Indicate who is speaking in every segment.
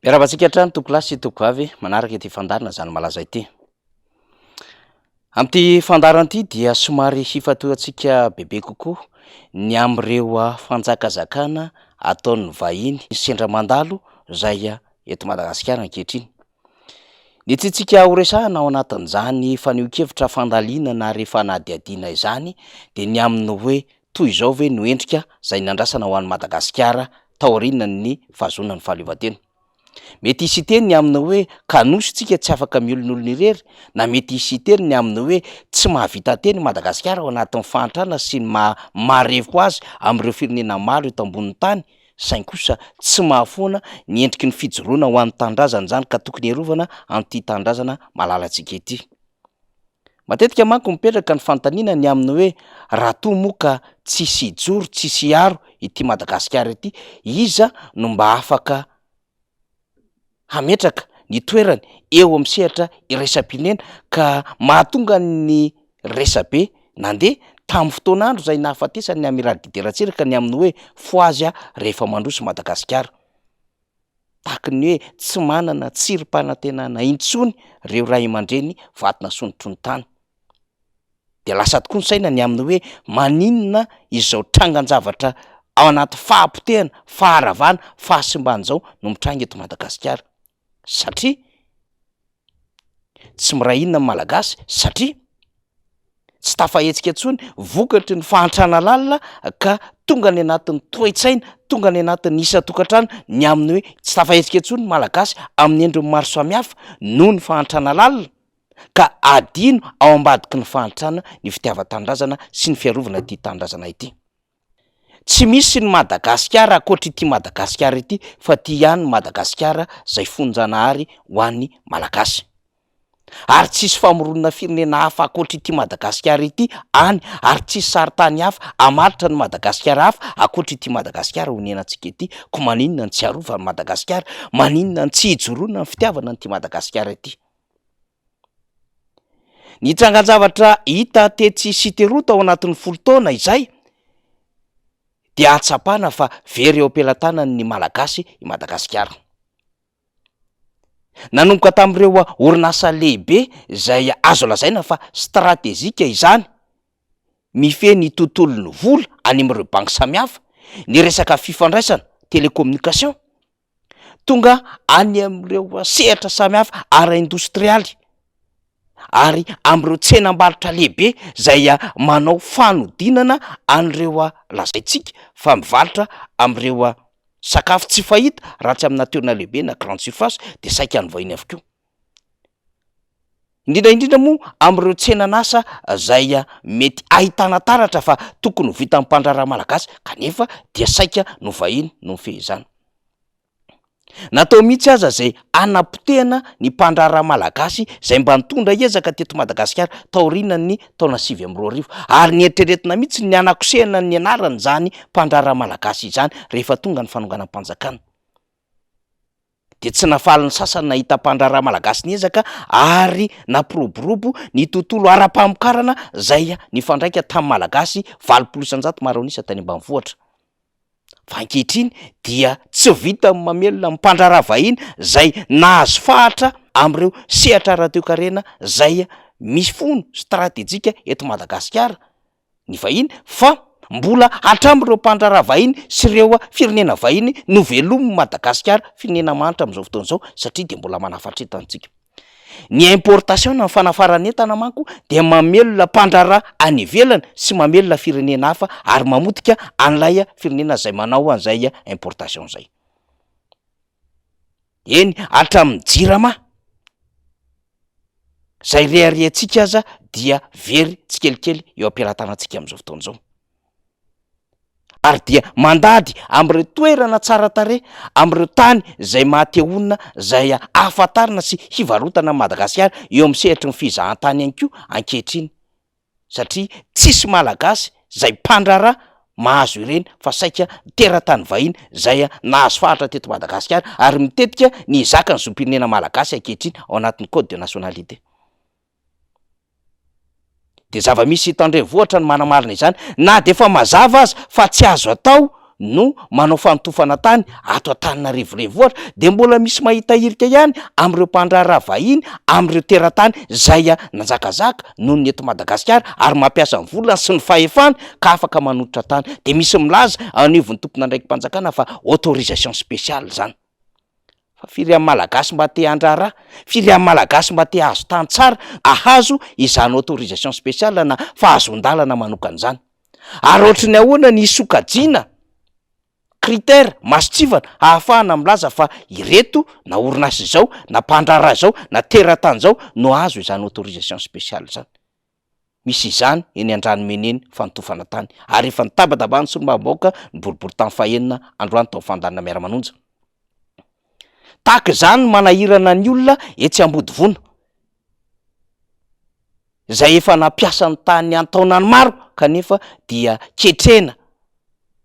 Speaker 1: Miarabantsika hatrany tompo lasy sy tompo avy manaraka ity fandarina zany malaza ity. Am'ty fandarana ity dia somary hifatohantsika bebe kokoa ny am'ireo fanjakazakana ataon'ny vahiny sendra mandalo zay eto Madagasikara ankehitriny. Ny tiantsika ho resahana ao anatin'izany faneho-kevitra fandaliana na rehefa nahadiadiana izany de ny amin'ny hoe toy izao ve no endrika zay nandrasana ho an'ny Madagasikara taorian'ny fahazonan'ny fahaleovantena. Mety hisy teny ny amin'ny hoe kanositsika tsy afaka miolon'olona irery, na mety hisy teny ny amin'ny hoe tsy mahavita teny Madagasikara ao anatin'ny fahantrana sy ny maharevoko azy am'ireo firenena maro eto ambonin'ny tany, saingy kosa tsy mahafoana ny endriky ny fijoroana ho an'ny tandrazana zany ka tokony iarovana an'ity tandrazana malalantsika ity. Matetika manko mipetraka ny fanontaniana ny amin'ny hoe raha toa moa ka tsisy ijoro, tsisy aro ity Madagasikara ity, iza no mba afaka hametraka ny toerany eo amin'ny sehatra iraisam-pinena ka mahatonga ny resabe nandeha tamin'ny fotoan'andro zay nahafatesany amiral Dider Ratsiraka ny amin'ny hoe foazy rehefa mandroso Madagasikara. Tahaka ny hoe tsy manana tsirom-panantenana intsony reo ray aman-dreny vatina sonotry ny tany. De lasa tokoa ny saina ny amin'ny hoe maninona izao trangan-javatra ao anaty fahampotehana, faharavana, fahasimbana zao no mitranga eto Madagasikara. Satria tsy miray inona malagasy, satria tsy tafahetsika intsony vokatry ny fahantrana lalina ka tonga ny anatin'ny toe-tsaina, tonga ny anatin'ny isan-tokantrano ny amin'ny hoe tsy tafahetsika intsony malagasy amin'ny endriny maro samihafa noho ny fahantrana lalina ka adino ao ambadiky ny fahantrana ny fitiavan-tandrazana sy ny fiarovana ity tandrazana ity. Tsy misy ny Madagasikara akoatra ity Madagasikara ity fa ty ihany Madagasikara zay fonjanahary ho an'ny malagasy. Ary tsisy famoronana firenena hafa akoatra ity Madagasikara ity any, ary tsisy saritany hafa amaritra ny Madagasikara hafa akoatra ity Madagasikara ho nenantsika ity, ko maninona ny tsy arovan'ny Madagasikara, maninona ny tsy hijoroana ny fitiavana n'ity Madagasikara ity. Ny trangan-javatra hita tetsy siterota ao anatin'ny folo taona izay dia atsapana fa very eo am-pelantanany ny malagasy i Madagasikara. Nanomboka tamin'ireo orinasa lehibe zay azo lazaina fa stratezika izany, mifehy ny tontolon'ny vola any amin'ireo banky samihafa, ny resaka fifandraisana télécommunication, tonga any amin'ireo sehatra samihafa ara-industrialy, ary am'ireo tsenam-barotra lehibe zay manao fanodinana an'ireo lazaintsika fa mivarotra am'ireo sakafo tsy fahita raha tsy amina toerana lehibe na grande surface de saika ny vahiny avokoa. Indrindra moa am'ireo tsenan'asa zay mety ahitana taratra fa tokony ho vita amin'ny mpandraraha malagasy kanefa dia saika no vahiny no mifehizana. Natao mihitsy aza zay anapotehana ny mpandraraha malagasy zay mba nitondra ezaka teto Madagasikara taorian'ny taona 2024 ary nieritreretina mihitsy ny anakosehana ny anarany zany mpandraraha malagasy izany rehefa tonga ny fanonganam-panjakana. De tsy nafaly ny sasany nahita mpandraraha malagasy ny ezaka ary nampiroborobo ny tontolo ara-pamokarana zay nifandraika tamin'ny malagasy 900 marao-nisa tany ambanivohitra. Fa ankehitriny dia tsy vita mamelona mpandraraha vahiny zay nahazo fahatra am'ireo sehatra ara-toe-karena zay misy fono stratejika eto Madagasikara ny vahiny, fa mbola hatram'ireo mpandraraha vahiny sy ireo firenena vahiny no velomin'ny Madagasikara, firenena manitra am'izao fotoana izao satria de mbola manafatra entantsika. Ny importation na fanafaran'entana manko de mamelona mpandraraha any ivelany sy mamelona firenena hafa ary mamotika an'ilay firenena zay manao an'izay importation zay. Eny hatramin'ny jirama zay reharehantsika aza dia very tsikelikely eo am-pelantanantsika am'izao fotoana izao. Ary dia mandady am'ireo toerana tsara tarehy, am'ireo tany zay mahateonina zay ahafantarana sy hivarotana Madagasikara eo amin'ny sehatra ny fizahan-tany ihany koa ankehitriny, satria tsisy malagasy zay mpandraraha mahazo ireny fa saika teratany vahiny zay nahazo fahatra teto Madagasikara ary mitetika ny zaka ny zoom-pirenena malagasy ankehitriny ao anatin'ny code de nationalité. De zava-misy tandrenivohitra ny manamarina izany, na de efa mazava aza fa tsy azo atao no manao fanotofana tany ato Antananarivo renivohitra, de mbola misy mahita hirika ihany am'ireo mpandraharaha vahiny am'ireo teratany zay nanjakazaka noho ny eto Madagasikara ary mampiasa ny volany sy ny fahefana ka afaka manototra tany. De misy milaza anivon'ny tompona ndraiky mpanjakana fa autorisation spéciale zany. Fa firy amin'ny malagasy mba te handraharaha, firy amin'ny malagasy mba te hahazo tany tsara, ahazo izany autorisation spéciale na fahazon-dalana manokan'izany. Ary ohatrany ahoana ny sokajiana critère masitsivana ahafahana milaza fa ireto na orinasa izao na mpandraharaha zao na teratany zao no azo izany autorisation spéciale zany. Misy izany eny Andranomena fanotofana tany, ary efa nitabataba ny solombavambahoaka ny boribory tamin'ny fahaenina androany tao fandanina miara-manonja. Tahaka izany manahirana ny olona etsy Ambodivona zay efa nampiasa ny tany antaonany maro kanefa dia ketrena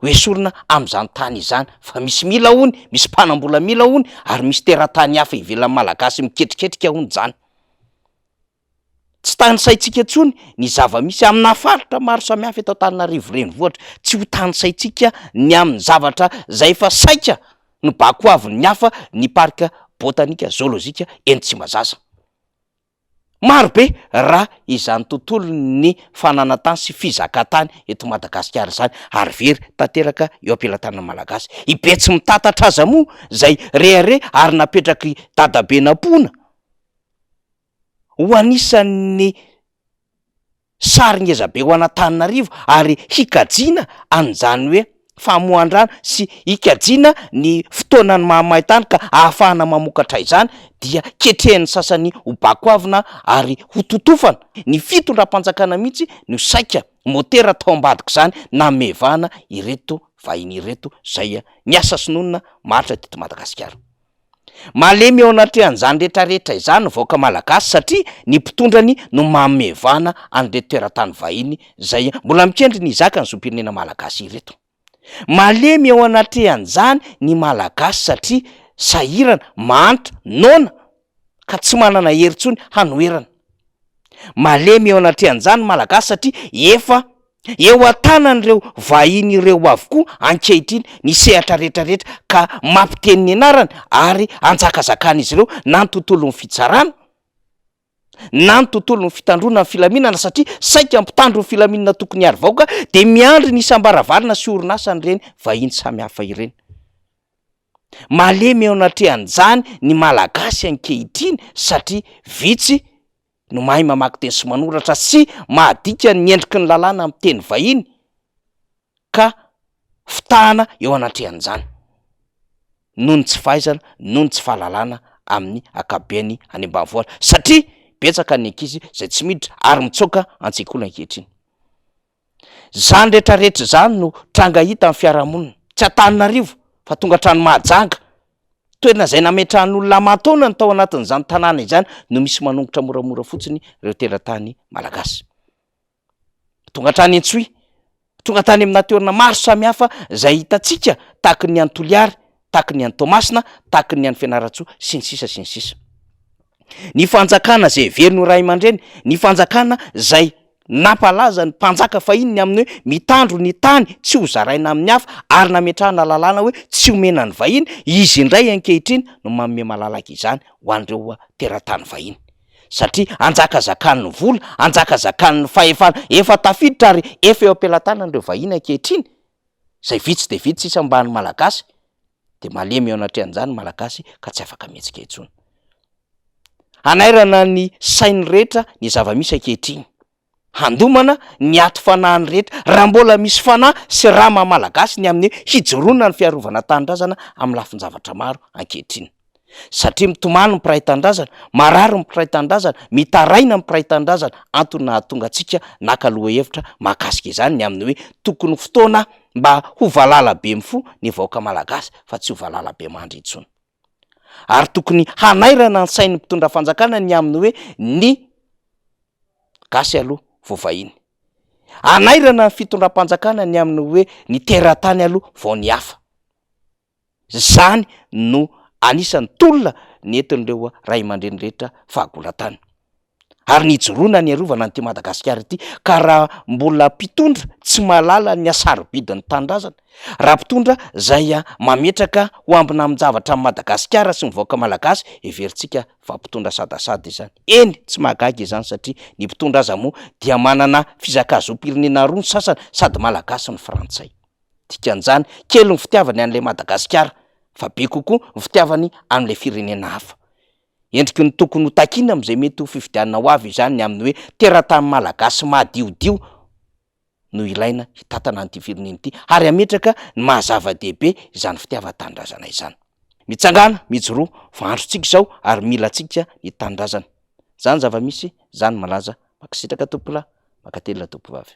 Speaker 1: hoesorina am'izany tany izany, fa misy mila hony, misy mpanambola mila hony ary misy teratany hafa ivelan'ny malagasy miketriketrika hony zany. Tsy tany saitsika intsony ny zava-misy amina faritra maro samihafa eto Antananarivo renivohitra, tsy ho tany saitsika ny amin'ny zavatra zay fa saika ny bakoavin'ny hafa ny parka botanika zoolozika eny Tsimbazaza. Marobe raha izany tontolo ny fananatany sy fizakatany eto Madagasikara zany, ary very tanteraka eo am-pelantanana malagasy. Ibetsy mitantatra aza moa zay rehare ary napetraky dadabe nampona ho anisan'ny saringezabe ho an'Antananarivo ary hikajiana an'izany hoe famohan-drano sy hikajiana ny fotoanany mahamay-tany ka ahafahana mamokatra izany, dia ketrehan'ny sasany ho bakoavina ary ho totofana. Ny fitondram-panjakana mihitsy no saika motera tao ambadika zany na mevana ireto vahiny ireto zay niasa sinonina maritra teto Madagasikara. Malemy ao anatrehan'izany rehetrarehetra izany vaoaka malagasy satria ny mpitondrany no mamevana an'ireo teratany vahiny zay mbola mikendry ny zaka ny zom-pirenena malagasy ireto. Malemy ao anatrehan'izany ny malagasy satria sahirana, manitra, nona ka tsy manana herintsony hanoerana. Malemy ao anatrehan'izany malagasy satria efa eo an-tanan'ireo vahiny ireo avokoa ankehitriny ny sehatra rehetrarehetra ka mampiteny ny anarany ary anjakazakana izy ireo na ny tontolon'ny fitsarana na ny tontolon'ny fitandrona ny filaminana, satria saika mpitandro ny filaminana tokony ary vaoka de miandry ny isam-baravarana sy orinasa an'ireny vahiny samihafa ireny. Malemy ao anatrehan'izany ny malagasy ankehitriny satria vitsy no mahay mamaky teny sy manoratra sy mahadika ny endriky ny lalàna amin'ny teny vahiny ka fitahana eo anatrehan'izany noho ny tsy fahaizana, noho ny tsy fahalalana amin'ny akabeany any ambanivohitra, satria betsaka ny ankizy zay tsy miditra ary mitsoaka an-tsekoly ankehitriny. Zany rehetrarehetra zany no tranga hita amin'ny fiarahamonina, tsy Antananarivo fa tonga hatrany Mahajanga, toerana zay nametrahan'olona aman-taona ny tao anatin'izany tanàna izany no misy manongotra moramora fotsiny ireo teratany malagasy. Tonga hatrany Antsohihy, tonga tany amina toerana maro samihafa zay hitantsika tahaky ny any Toliary, tahaky ny any Toamasina, tahaky ny any Fianaratsoa sy ny sisa sy ny sisa. Ny fanjakana zay very no ray aman-dreny, ny fanjakana zay nampalaza ny mpanjaka fahiny ny amin'ny hoe mitandro ny tany tsy ho zaraina amin'ny hafa ary nametrahana lalàna hoe tsy omena ny vahiny, izy indray ankehitriny no manome malalaka izany ho an'ireo teratany vahiny. Satria anjakazakany ny vola, anjakazakany ny fahefana efa tafiditra ary efa eo am-pelantanana an'ireo vahiny ankehitriny zay vitsy de vitsy sisa ambany malagasy, de malemy eo anatrehan'izany malagasy ka tsy afaka mihetsika intsony. Anairana ny sainy rehetra ny zava-misy ankehitriny, handomana ny ato fanahany rehetra raha mbola misy fanahy sy rama malagasy ny amin'ny hijoroana ny fiarovana tanindrazana amin'ny lafin-javatra maro ankehitriny. Satria mitomany ny mpiray tanindrazana, marary ny mpiray tanindrazana, mitaraina ny mpiray tanindrazana, antony nahatonga antsika nakaloha hevitra mahakasika izany ny amin'ny hoe tokony fotoana mba ho valalabe mifo ny vahoaka malagasy fa tsy ho valalabe mandry intsony. Ary tokony hanairana ny sain'ny mpitondra fanjakana ny amin'ny hoe ny gasy aloha vao vahiny, hanairana ny fitondram-panjakana ny amin'ny hoe ny teratany aloha vao ny hafa. Zany no anisan'ny tolona ny entin'ireo ray aman-dreny rehetra fahagolan-tany. ary nijoroana ny arovana ny ty Madagasikara ity, ka raha mbola mpitondra tsy mahalala ny asarobidin'ny tanindrazana, raha mpitondra zay mametraka ho ambina amin-javatra amin'ny Madagasikara sy mivoaka malagasy, everitsika fa mpitondra sadasady izany. Eny tsy mahagaga izany satria ny mpitondra aza moa dia manana fizakazo-pirenena roa ny sasany, sady malagasy ny frantsay. Dikan'izany kely ny fitiavany an'ilay Madagasikara fa be kokoa ny fitiavany amin'ilay firenena hafa. Endriky ny tokony ho takiana am'izay mety ho fifidianana ho avy izany ny amin'ny hoe teratany malagasy mahadiodio no ilaina hitatana an'ity firenena ity, ary ametraka ny mahazava-dehibe izany fitiavan-tanindrazana izany. Mitsangana, mijoroa, voandrotsika izao ary mila tsika ny tanindrazana. Zany zava-misy, zany malaza, makasitraka tompolahy, makatelina tompovavy.